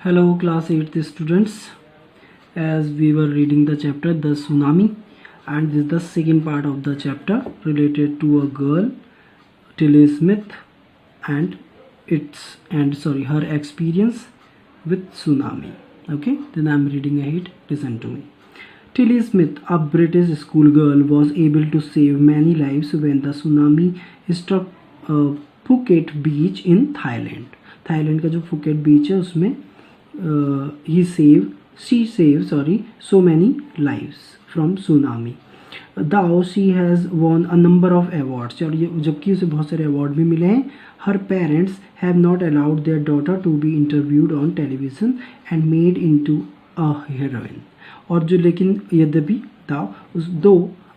Hello class 8th students, as we were reading the chapter The Tsunami, and this is the second part of the chapter related to a girl, Tilly Smith, and her experience with tsunami. Okay, then I'm reading ahead, listen to me. Tilly Smith, a British schoolgirl, was able to save many lives when the tsunami struck Phuket beach in Thailand. Thailand का जो Phuket बीच है उसमें she saved so many lives from tsunami. Though she has won a number of awards, और ये जबकि उसे बहुत सारे अवार्ड भी मिले हैं. Her parents have not allowed their daughter to be interviewed on television and made into a heroine. और जो लेकिन यद्यपि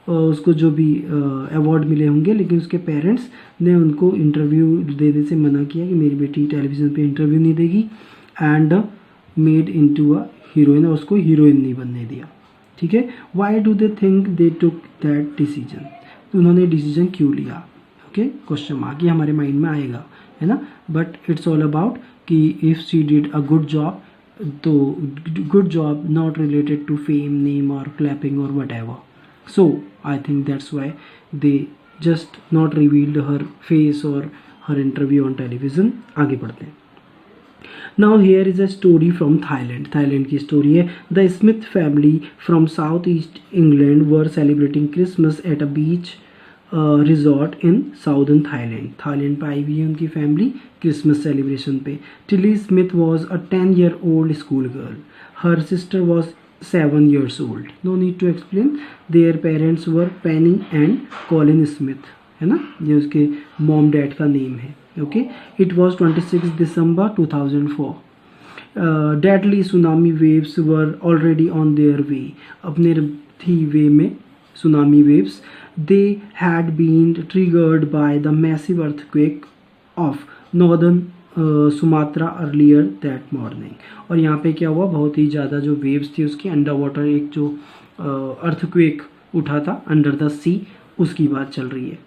उसको जो भी अवार्ड मिले होंगे, लेकिन उसके पेरेंट्स ने उनको इंटरव्यू देने से मना किया कि मेरी बेटी टेलीविज़न पे इंटरव्यू नहीं देगी, and made into a heroine, और उसको हीरोइन नहीं बनने दिया. ठीक है. Why do they think they took that decision, तो उन्होंने डिसीजन क्यों लिया. ओके, क्वेश्चन मार्क, ये हमारे माइंड में आएगा, है ना. बट इट्स ऑल अबाउट कि if she did a good job, तो good job not related to fame, name और क्लैपिंग और whatever. So I think that's why they just not revealed her face or her interview on television. आगे बढ़ते हैं. Now here is a story from Thailand. Thailand की story है. The Smith family from Southeast England were celebrating Christmas at a beach resort in southern Thailand. Thailand पे आई हुई है उनकी family Christmas celebration पे. Tilly Smith was a 10-year-old schoolgirl. Her sister was 7 years old. No need to explain. Their parents were Penny and Colin Smith, है ना, ये उसके mom dad का नेम है. Okay. It was 26 December 2004. Deadly tsunami waves were already on their way. अपने थी वे में tsunami waves. They had been triggered by the massive earthquake of northern Sumatra earlier that morning. और यहाँ पे क्या हुआ, बहुत ही ज़्यादा जो वेव्स थी उसकी अंडर वाटर एक जो अर्थक्वेक उठा था अंडर द सी, उसकी बात चल रही है.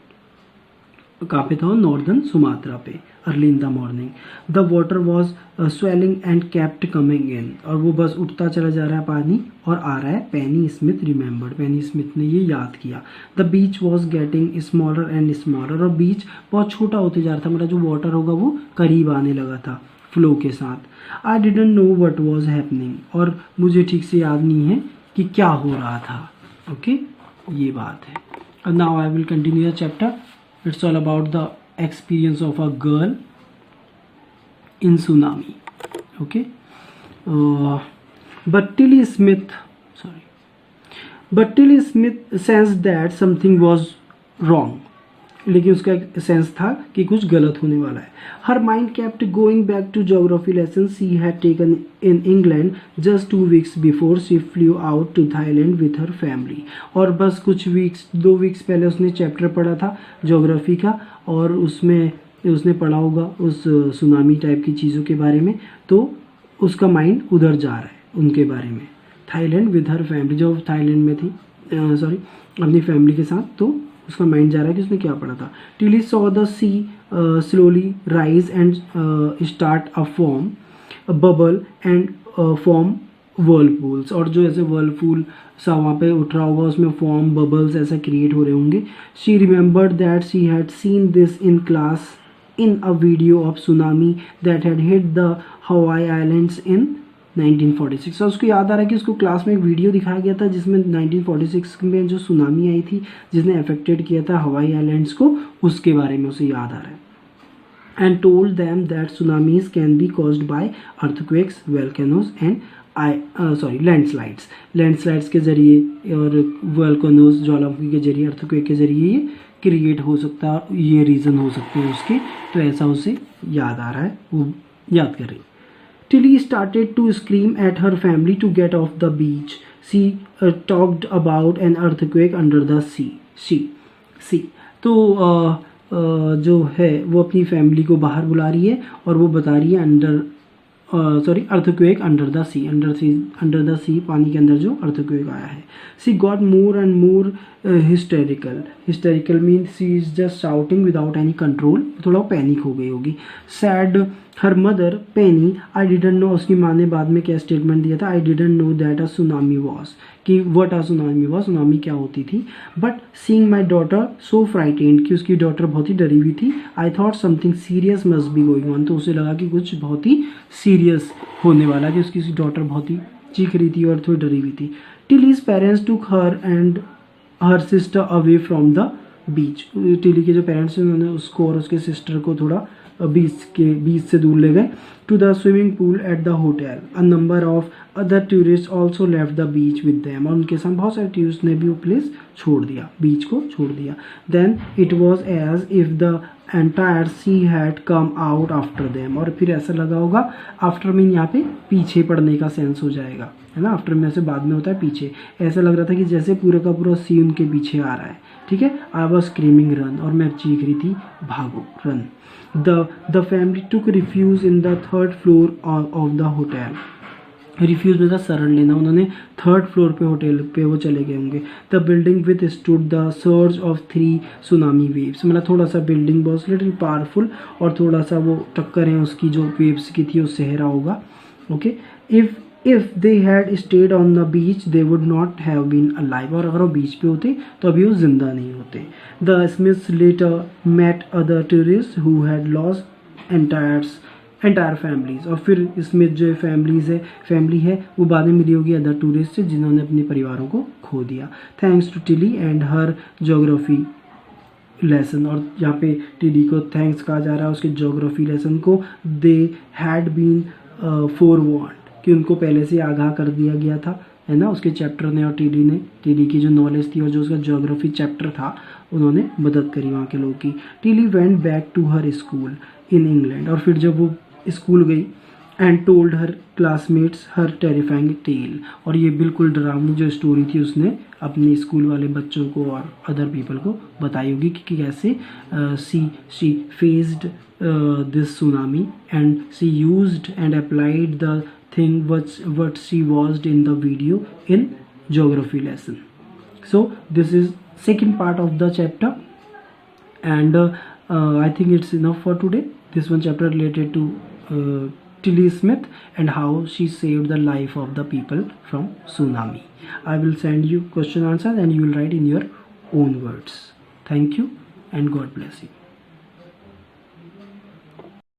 कहाँ पे था, नॉर्दर्न सुमात्रा पे, early in the morning. The water was swelling and kept coming in, और वो बस उठता चला जा रहा है पानी और आ रहा है. पेनी स्मिथ रिमेंबर्ड, पेनी स्मिथ ने ये याद किया. The beach was getting smaller and smaller, और बीच बहुत छोटा होते जा रहा था, मतलब जो वाटर होगा वो करीब आने लगा था फ्लो के साथ. आई didn't know what was happening, और मुझे ठीक से याद नहीं है कि क्या हो रहा था. ओके, ये बात है. Now I will continue the chapter. It's all about the experience of a girl in tsunami. Okay. But Tilly Smith sensed that something was wrong. लेकिन उसका एक सेंस था कि कुछ गलत होने वाला है. Her mind kept going back to geography lessons she had taken in England just 2 weeks before she flew out to Thailand with her family. और बस कुछ वीक्स 2 वीक्स पहले उसने चैप्टर पढ़ा था ज्योग्राफी का, और उसमें उसने पढ़ा होगा उस सुनामी टाइप की चीज़ों के बारे में, तो उसका माइंड उधर जा रहा है उनके बारे में. थाईलैंड विद हर फैमिली, जो थाईलैंड में थी, अपनी फैमिली के साथ, तो उसका माइंड जा रहा है कि उसने क्या पढ़ा था. Tilly saw the sea slowly rise and start a form bubble and form whirlpools, और जो ऐसे वर्लपूल सा वहाँ पे उठ रहा होगा उसमें फॉर्म बबल्स ऐसा क्रिएट हो रहे होंगे. She remembered that she had seen this in class in a video of tsunami that had hit the Hawaii Islands in 1946. और उसको याद आ रहा है कि उसको क्लास में एक वीडियो दिखाया गया था जिसमें 1946 में जो सुनामी आई थी जिसने अफेक्टेड किया था हवाई आइलैंड्स को, उसके बारे में उसे याद आ रहा है. And told them that tsunamis can be caused by earthquakes, volcanoes and landslides के जरिए और वोल्केनोज ज्वालामुखी के जरिए, अर्थक्वेक के जरिए ये क्रिएट हो सकता है, ये रीज़न हो सकते हैं उसके. तो ऐसा उसे याद आ रहा है, वो याद कर रही. Tilly started to scream at her family to get off the beach. She talked about an earthquake under the sea. तो जो है वो अपनी फैमिली को बाहर बुला रही है और वो बता रही है अर्थक्वेक अंडर द सी, पानी के अंदर जो अर्थक्वेक आया है. She got more and more hysterical means she is just shouting without any control, थोड़ा पैनिक हो गई होगी. Said her mother Penny, I didn't know, उसकी माँ ने बाद में क्या स्टेटमेंट दिया था, I didn't know that a tsunami was, कि what a tsunami was, tsunami क्या होती थी, but seeing my daughter so frightened, कि उसकी डॉटर बहुत ही डरी हुई थी, I thought something serious must be going on, तो उसे लगा कि कुछ बहुत ही सीरियस होने वाला, कि उसकी डॉटर बहुत ही चीख रही थी और थोड़ी डरी हुई थी. Tilly's parents took her and her sister away from the beach, Tilly के जो पेरेंट्स हैं उन्होंने उसको और उसके सिस्टर को थोड़ा बीच से दूर ले गए. To the swimming pool at the hotel, a number of other tourist also left the beach with them, और उनके साथ बहुत सारे टूरिस्ट ने भी वो प्लेस छोड़ दिया, बीच को छोड़ दिया. Then it was as if the entire sea had come out after them, और फिर ऐसा लगा होगा, आफ्टर मीन यहाँ पे पीछे पड़ने का सेंस हो जाएगा, है ना, आफ्टर में से बाद में होता है पीछे, ऐसा लग रहा था कि जैसे पूरा का पूरा सी उनके पीछे आ रहा है. ठीक है, आई वॉज स्क्रीमिंग रन, और मैं चीख रही थी भागो, run. The family took refuge in the third floor of the hotel. Refuge में था शरण लेना, उन्होंने थर्ड फ्लोर पे होटल पे वो चले गए होंगे. The building with stood the surge of 3 tsunami waves, मतलब थोड़ा सा बिल्डिंग बहुत लिटिल पावरफुल और थोड़ा सा वो टक्कर है उसकी जो वेव्स की थी उससे हरा होगा. Okay, if they had stayed on the beach they would not have been alive, और अगर वो बीच पे होते तो अभी वो जिंदा नहीं होते. The Smiths later met other tourist who had lost entire families, और फिर स्मिथ जो फैमिली है वो बाद में मिली होगी अदर टूरिस्ट से जिन्होंने अपने परिवारों को खो दिया. Thanks to Tilly and her geography lesson, और यहाँ पे टिली को थैंक्स कहा जा रहा है उसके ज्योग्राफी लेसन को. दे हैड बीन फोरवार्न्ड, कि उनको पहले से आगाह कर दिया गया था, है ना, उसके चैप्टर ने और टिली की जो नॉलेज थी और जो उसका ज्योग्राफी चैप्टर था उन्होंने मदद करी वहाँ के लोगों की. Tilly went back to her school in England, और फिर जब वो स्कूल गई and told her classmates her terrifying tale, और ये बिल्कुल डरावनी जो स्टोरी थी उसने अपने स्कूल वाले बच्चों को और अदर पीपल को बताई होगी कि कैसे she faced this tsunami and she used and applied the thing what she watched in the video in geography lesson. So this is second part of the chapter, and I think it's enough for today. This one chapter related to Tilly Smith and how she saved the life of the people from tsunami. I will send you question answers and you will write in your own words. Thank you and God bless you.